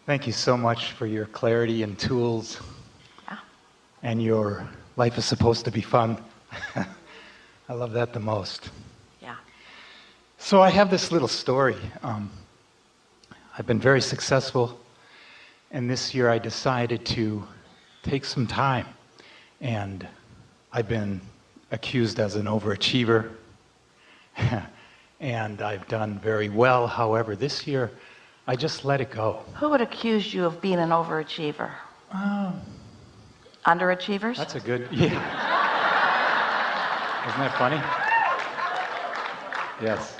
Thank you so much for your clarity and tools. Yeah. And your life is supposed to be fun. I love that the most. Yeah. So I have this little story. I've been very successful, and this year I decided to take some time. And I've been accused as an overachiever, and I've done very well. However, this year I just let it go. Who would accuse you of being an overachiever? Underachievers? That's a good, yeah. Isn't that funny? Yes.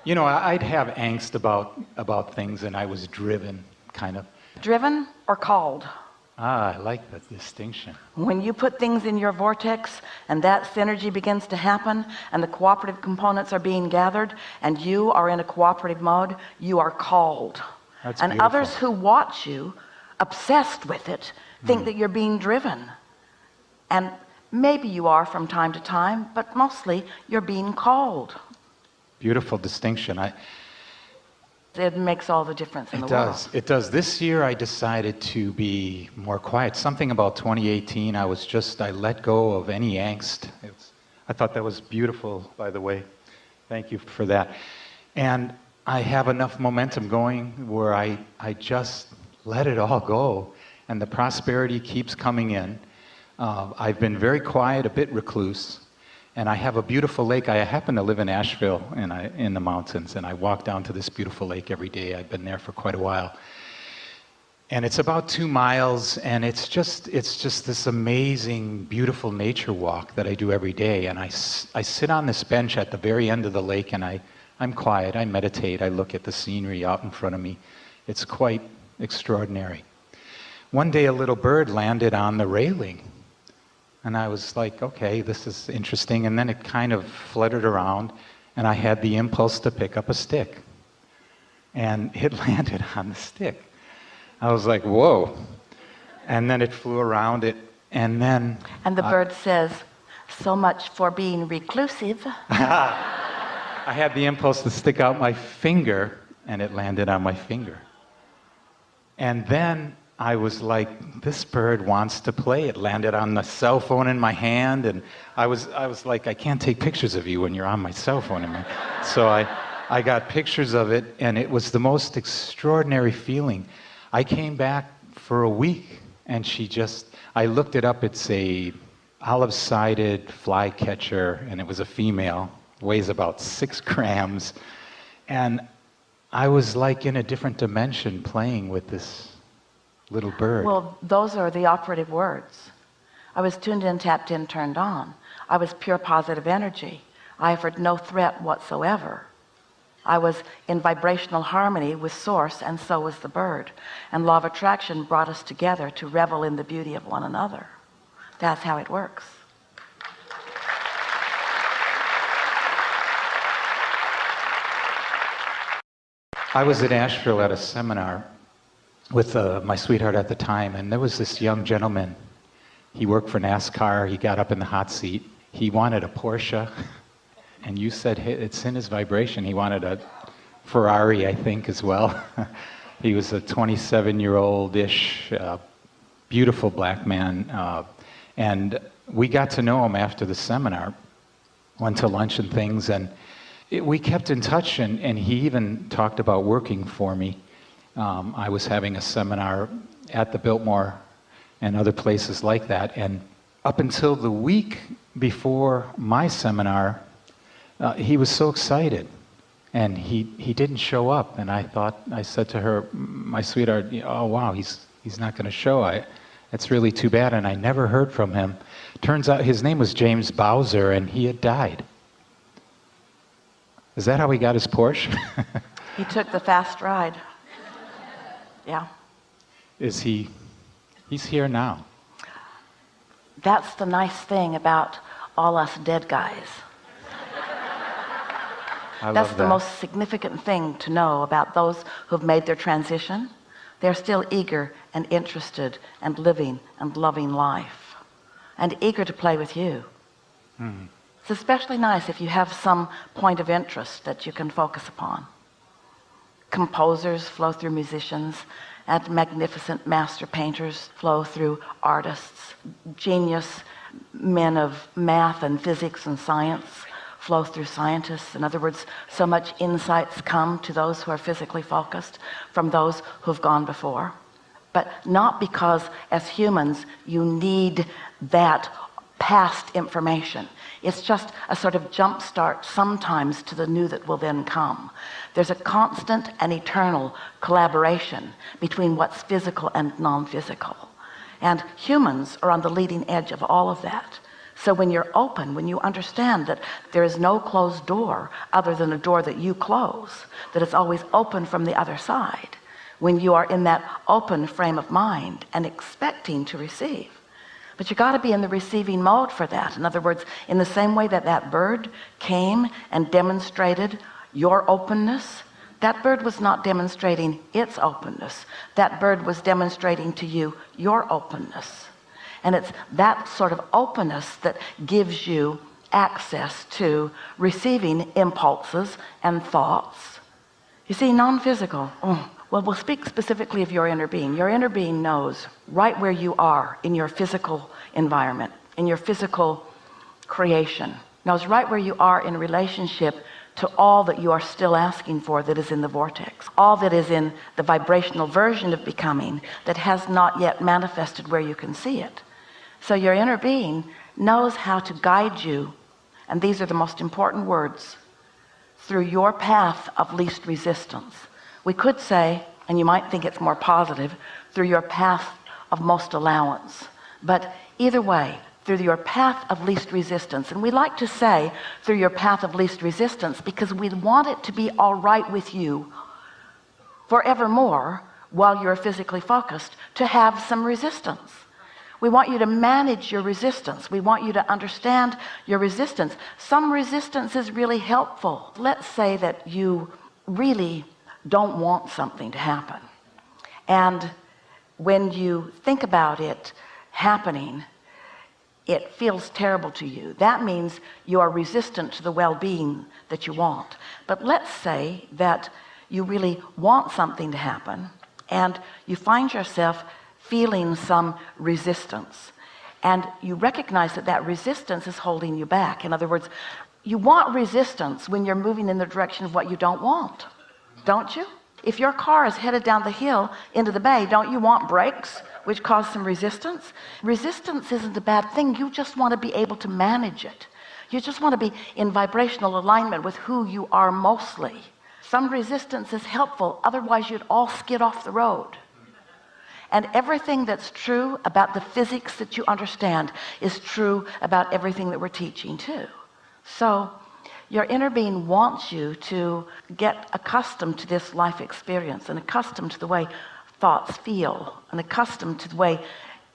You know, I'd have angst about things, and I was driven, kind of. Driven or called? I like that distinction. When you put things in your vortex and that synergy begins to happen and the cooperative components are being gathered and you are in a cooperative mode, you are called. That's and beautiful. Others who watch you, obsessed with it, think that you're being driven. And maybe you are from time to time, but mostly you're being called. Beautiful distinction. It makes all the difference in the world. It does. This year I decided to be more quiet. Something about 2018, I let go of any angst. I thought that was beautiful, by the way. Thank you for that. And I have enough momentum going where I just let it all go, and the prosperity keeps coming in. I've been very quiet, a bit recluse. And I have a beautiful lake. I happen to live in Asheville in the mountains, and I walk down to this beautiful lake every day. I've been there for quite a while. And it's about 2 miles, and it's just this amazing, beautiful nature walk that I do every day. And I sit on this bench at the very end of the lake, and I'm quiet, I meditate, I look at the scenery out in front of me. It's quite extraordinary. One day a little bird landed on the railing. And I was like, okay, this is interesting. And then it kind of fluttered around, and I had the impulse to pick up a stick. And it landed on the stick. I was like, whoa. And then it flew around it, and then... And the bird says, so much for being reclusive. I had the impulse to stick out my finger, and it landed on my finger. And then I was like, this bird wants to play. It landed on the cell phone in my hand, and I was like, I can't take pictures of you when you're on my cell phone. So I got pictures of it, and it was the most extraordinary feeling. I came back for a week, and I looked it up. It's a olive-sided flycatcher, and it was a female, weighs about 6 grams. And I was like in a different dimension playing with this little bird. Well, those are the operative words. I was tuned in, tapped in, turned on. I was pure positive energy. I offered no threat whatsoever. I was in vibrational harmony with source, and so was the bird. And law of attraction brought us together to revel in the beauty of one another. That's how it works. I was at Asheville at a seminar with my sweetheart at the time, and there was this young gentleman. He worked for NASCAR. He got up in the hot seat. He wanted a Porsche, and you said, hey, it's in his vibration. He wanted a Ferrari, I think, as well. He was a 27-year-old-ish, beautiful black man, and we got to know him after the seminar, went to lunch and things, and we kept in touch, and he even talked about working for me. I was having a seminar at the Biltmore and other places like that, and up until the week before my seminar, he was so excited, and he didn't show up. And I said to her, my sweetheart, oh wow, he's not going to show. It's really too bad. And I never heard from him. Turns out his name was James Bowser, and he had died. Is that how he got his Porsche? He took the fast ride. Yeah. He's here now. That's the nice thing about all us dead guys. That's the most significant thing to know about those who've made their transition. They're still eager and interested and living and loving life and eager to play with you. Mm. It's especially nice if you have some point of interest that you can focus upon. composers flow through musicians, and magnificent master painters flow through artists. Genius men of math and physics and science flow through scientists. In other words, so much insights come to those who are physically focused from those who've gone before, but not because as humans you need that past information. It's just a sort of jump start sometimes to the new that will then come. There's a constant and eternal collaboration between what's physical and non-physical, and humans are on the leading edge of all of that. So when you're open, when you understand that there is no closed door other than a door that you close, that it's always open from the other side, when you are in that open frame of mind and expecting to receive. But you got to be in the receiving mode for that. In other words, in the same way that that bird came and demonstrated your openness, that bird was not demonstrating its openness. That bird was demonstrating to you your openness. And it's that sort of openness that gives you access to receiving impulses and thoughts. You see, non-physical, well, we'll speak specifically of your inner being. Your inner being knows right where you are in your physical environment, in your physical creation, knows right where you are in relationship to all that you are still asking for that is in the vortex, all that is in the vibrational version of becoming that has not yet manifested where you can see it. So your inner being knows how to guide you, and these are the most important words, through your path of least resistance. We could say, and you might think it's more positive, through your path of most allowance. But either way, through your path of least resistance. And we like to say through your path of least resistance because we want it to be all right with you forevermore while you're physically focused to have some resistance. We want you to manage your resistance. We want you to understand your resistance. Some resistance is really helpful. Let's say that you really don't want something to happen. And when you think about it happening, it feels terrible to you. That means you are resistant to the well-being that you want. But let's say that you really want something to happen and you find yourself feeling some resistance, and you recognize that that resistance is holding you back. In other words, you want resistance when you're moving in the direction of what you don't want, don't you? If your car is headed down the hill into the bay, don't you want brakes which cause some resistance? Resistance isn't a bad thing. You just want to be able to manage it. You just want to be in vibrational alignment with who you are mostly. Some resistance is helpful, otherwise you'd all skid off the road. And everything that's true about the physics that you understand is true about everything that we're teaching too. So your inner being wants you to get accustomed to this life experience and accustomed to the way thoughts feel and accustomed to the way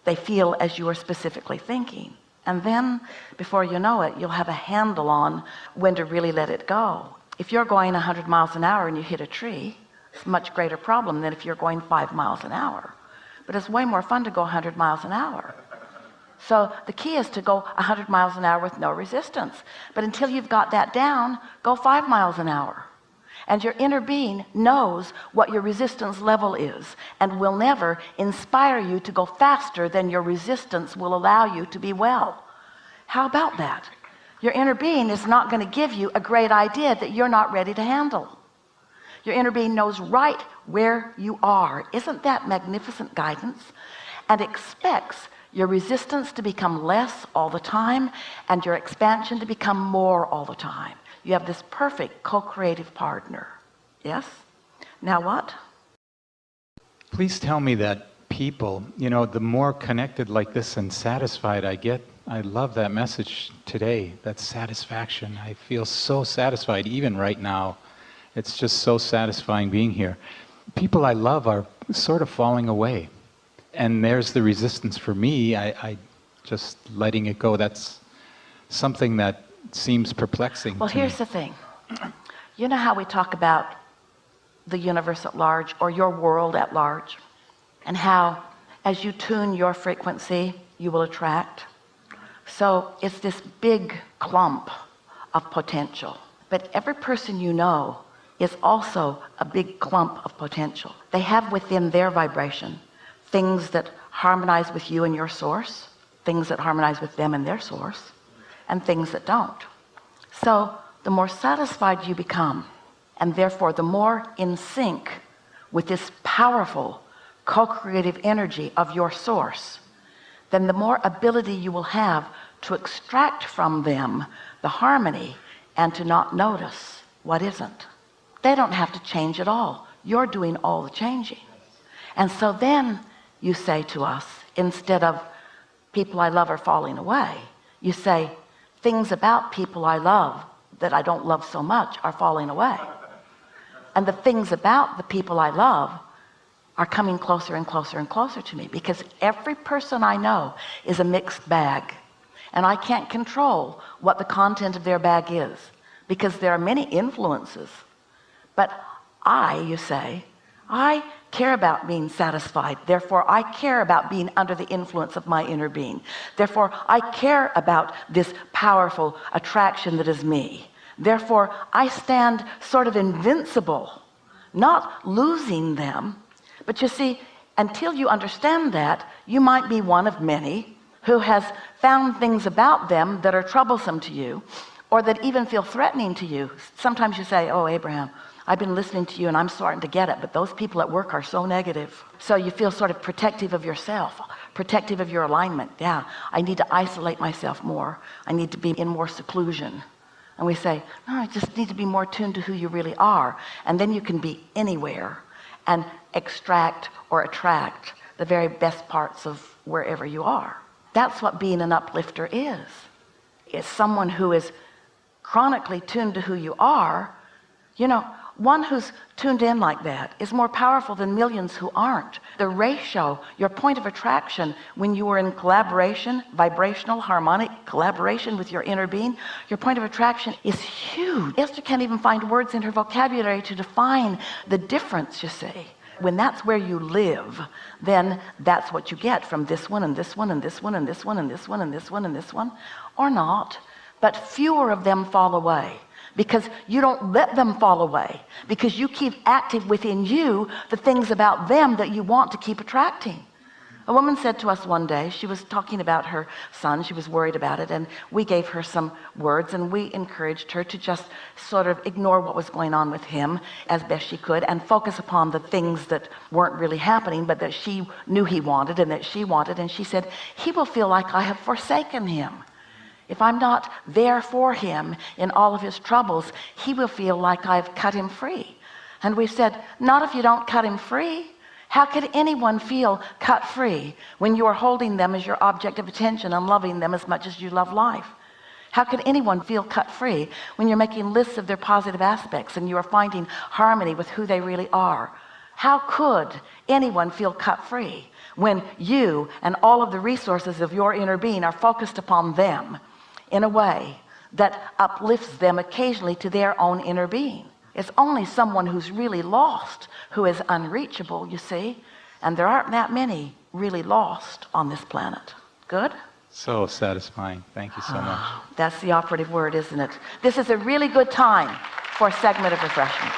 they feel as you are specifically thinking. And then before you know it, you'll have a handle on when to really let it go. If you're going 100 miles an hour and you hit a tree, it's a much greater problem than if you're going 5 miles an hour. But it's way more fun to go 100 miles an hour. So the key is to go 100 miles an hour with no resistance. But until you've got that down, go 5 miles an hour. And your inner being knows what your resistance level is and will never inspire you to go faster than your resistance will allow you to be well. How about that? Your inner being is not going to give you a great idea that you're not ready to handle. Your inner being knows right where you are. Isn't that magnificent guidance? And expects your resistance to become less all the time and your expansion to become more all the time. You have this perfect co-creative partner. Yes? Now what? Please tell me that people, the more connected like this and satisfied I get, I love that message today, that satisfaction. I feel so satisfied even right now. It's just so satisfying being here. People I love are sort of falling away. And there's the resistance for me. I just letting it go. That's something that seems perplexing. Well, here's the thing. You know how we talk about the universe at large or your world at large, and how as you tune your frequency, you will attract. So it's this big clump of potential. But every person you know is also a big clump of potential. They have within their vibration things that harmonize with you and your source, things that harmonize with them and their source, and things that don't. So the more satisfied you become, and therefore the more in sync with this powerful co-creative energy of your source, then the more ability you will have to extract from them the harmony and to not notice what isn't. They don't have to change at all. You're doing all the changing. And so then you say to us, instead of people I love are falling away, you say things about people I love that I don't love so much are falling away. And the things about the people I love are coming closer and closer and closer to me, because every person I know is a mixed bag, and I can't control what the content of their bag is, because there are many influences. But you say, I care about being satisfied, therefore I care about being under the influence of my inner being, therefore I care about this powerful attraction that is me, therefore I stand sort of invincible, not losing them. But you see, until you understand that, you might be one of many who has found things about them that are troublesome to you, or that even feel threatening to you. Sometimes you say, oh, Abraham, I've been listening to you and I'm starting to get it, but those people at work are so negative. So you feel sort of protective of yourself, protective of your alignment. Yeah, I need to isolate myself more. I need to be in more seclusion. And we say, no, I just need to be more tuned to who you really are. And then you can be anywhere and extract or attract the very best parts of wherever you are. That's what being an uplifter is. It's someone who is chronically tuned to who you are. You know, one who's tuned in like that is more powerful than millions who aren't. The ratio, your point of attraction, when you are in collaboration, vibrational, harmonic collaboration with your inner being, your point of attraction is huge. Esther can't even find words in her vocabulary to define the difference, you see. When that's where you live, then that's what you get from this one and this one and this one and this one and this one and this one and this one, or not. But fewer of them fall away, because you don't let them fall away, because you keep active within you the things about them that you want to keep attracting. A woman said to us one day, she was talking about her son, she was worried about it, and we gave her some words and we encouraged her to just sort of ignore what was going on with him as best she could and focus upon the things that weren't really happening, but that she knew he wanted and that she wanted. And she said, he will feel like I have forsaken him. If I'm not there for him in all of his troubles, he will feel like I've cut him free. And we said, not if you don't cut him free. How could anyone feel cut free when you are holding them as your object of attention and loving them as much as you love life? How could anyone feel cut free when you're making lists of their positive aspects and you are finding harmony with who they really are? How could anyone feel cut free when you and all of the resources of your inner being are focused upon them in a way that uplifts them occasionally to their own inner being? It's only someone who's really lost who is unreachable, you see, and there aren't that many really lost on this planet. Good? So satisfying. Thank you so much. That's the operative word, isn't it? This is a really good time for a segment of refreshment.